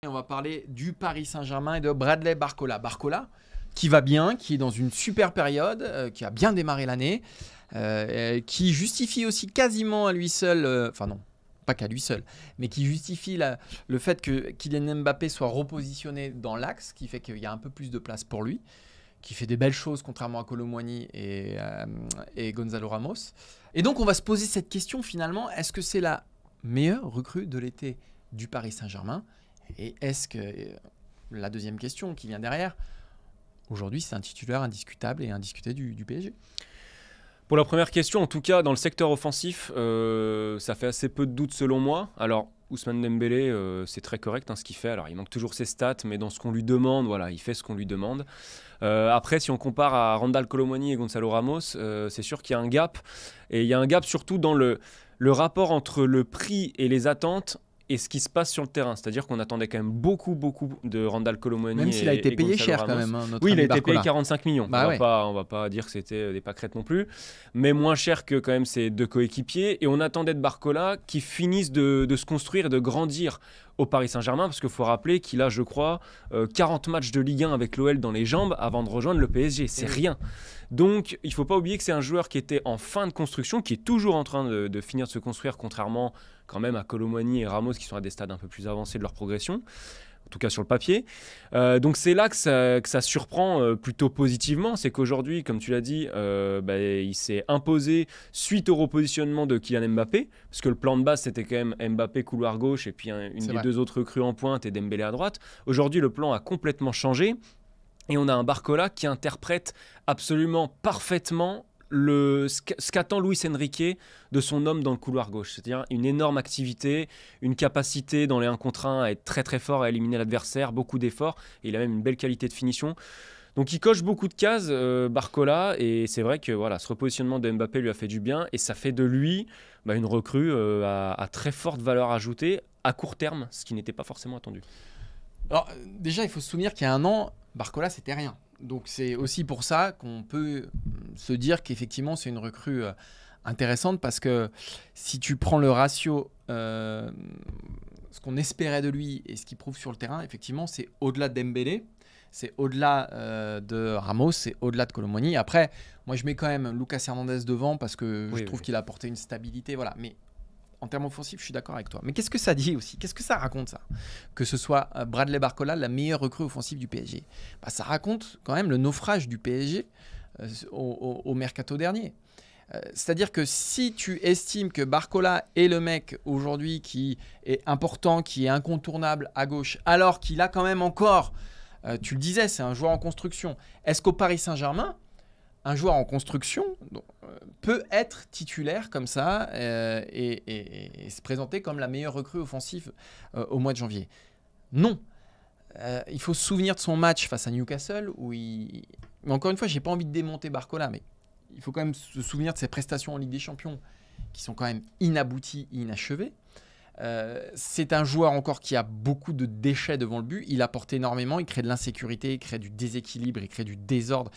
On va parler du Paris Saint-Germain et de Bradley Barcola. Barcola, qui va bien, qui est dans une super période, qui a bien démarré l'année, qui justifie aussi quasiment à lui seul, enfin non, pas qu'à lui seul, mais qui justifie le fait que Kylian Mbappé soit repositionné dans l'axe, qui fait qu'il y a un peu plus de place pour lui, qui fait des belles choses contrairement à Kolo Muani et Gonzalo Ramos. Et donc on va se poser cette question finalement, est-ce que c'est la meilleure recrue de l'été du Paris Saint-Germain ? Et est-ce que, la deuxième question qui vient derrière, aujourd'hui c'est un titulaire indiscutable et indiscuté du PSG? Pour la première question, en tout cas dans le secteur offensif, ça fait assez peu de doutes selon moi. Alors Ousmane Dembélé, c'est très correct ce qu'il fait. Alors il manque toujours ses stats, mais dans ce qu'on lui demande, voilà, il fait ce qu'on lui demande. Après, si on compare à Randal Kolo Muani et Gonzalo Ramos, c'est sûr qu'il y a un gap. Et il y a un gap surtout dans le rapport entre le prix et les attentes et ce qui se passe sur le terrain. C'est-à-dire qu'on attendait quand même beaucoup de Randal Kolo Muani. Même s'il a été payé cher Ramos. quand même. Oui, il a été payé 45 millions. Bah on va pas dire que c'était des pâquerettes non plus. Mais moins cher que quand même ses deux coéquipiers. Et on attendait de Barcola qu'il finisse de se construire et de grandir au Paris Saint-Germain. Parce qu'il faut rappeler qu'il a, je crois, 40 matchs de Ligue 1 avec l'OL dans les jambes avant de rejoindre le PSG. C'est rien. Donc, il ne faut pas oublier que c'est un joueur qui était en fin de construction, qui est toujours en train de finir de se construire, contrairement quand même à Kolo Muani et Ramos qui sont à des stades un peu plus avancés de leur progression, en tout cas sur le papier. Donc c'est là que ça surprend plutôt positivement, c'est qu'aujourd'hui, comme tu l'as dit, il s'est imposé suite au repositionnement de Kylian Mbappé, parce que le plan de base c'était quand même Mbappé couloir gauche et puis une des deux autres recrues en pointe et Dembélé à droite. Aujourd'hui le plan a complètement changé et on a un Barcola qui interprète absolument parfaitement ce qu'attend Luis Enrique de son homme dans le couloir gauche, c'est-à-dire une énorme activité, une capacité dans les 1 contre 1 à être très très fort, à éliminer l'adversaire, beaucoup d'efforts, et il a même une belle qualité de finition. Donc il coche beaucoup de cases, Barcola, et c'est vrai que voilà, ce repositionnement de Mbappé lui a fait du bien, et ça fait de lui une recrue à très forte valeur ajoutée à court terme, ce qui n'était pas forcément attendu. Alors déjà, il faut se souvenir qu'il y a un an, Barcola c'était rien. Donc c'est aussi pour ça qu'on peut se dire qu'effectivement c'est une recrue intéressante, parce que si tu prends le ratio, ce qu'on espérait de lui et ce qu'il prouve sur le terrain, effectivement c'est au-delà de Dembélé, c'est au-delà de Ramos, c'est au-delà de Kolo Muani. Après, moi je mets quand même Lucas Hernandez devant parce que je trouve qu'il a apporté une stabilité, voilà. Mais en termes offensifs, je suis d'accord avec toi. Mais qu'est-ce que ça dit aussi? Qu'est-ce que ça raconte, ça? Que ce soit Bradley Barcola, la meilleure recrue offensive du PSG. Ça raconte quand même le naufrage du PSG au mercato dernier. C'est-à-dire que si tu estimes que Barcola est le mec aujourd'hui qui est important, qui est incontournable à gauche, alors qu'il a quand même encore, tu le disais, c'est un joueur en construction. Est-ce qu'au Paris Saint-Germain, un joueur en construction peut être titulaire comme ça et se présenter comme la meilleure recrue offensive au mois de janvier? Non. Il faut se souvenir de son match face à Newcastle où mais encore une fois, j'ai pas envie de démonter Barcola, mais il faut quand même se souvenir de ses prestations en Ligue des Champions qui sont quand même inabouties, inachevées. C'est un joueur encore qui a beaucoup de déchets devant le but. Il apporte énormément, il crée de l'insécurité, il crée du déséquilibre, il crée du désordre.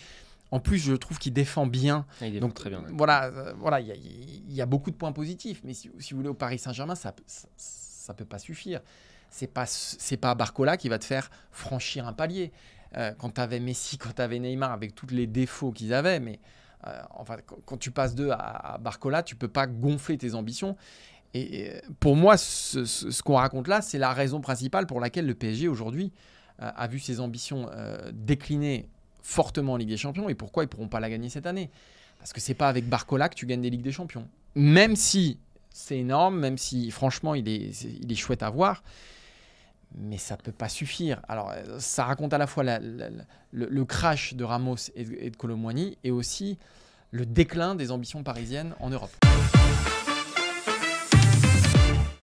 En plus, je trouve qu'il défend bien. Il défend très bien. Voilà, il y a beaucoup de points positifs. Mais si vous voulez, au Paris Saint-Germain, ça peut pas suffire. C'est pas Barcola qui va te faire franchir un palier. Quand tu avais Messi, quand tu avais Neymar, avec tous les défauts qu'ils avaient, mais quand tu passes d'eux à Barcola, tu peux pas gonfler tes ambitions. Et pour moi, ce qu'on raconte là, c'est la raison principale pour laquelle le PSG aujourd'hui a vu ses ambitions décliner fortement en Ligue des Champions. Et pourquoi ils ne pourront pas la gagner cette année? Parce que c'est pas avec Barcola que tu gagnes des Ligues des Champions. Même si c'est énorme, même si franchement il est chouette à voir, mais ça peut pas suffire. Alors ça raconte à la fois le crash de Ramos et de Kolo Muani, et aussi le déclin des ambitions parisiennes en Europe.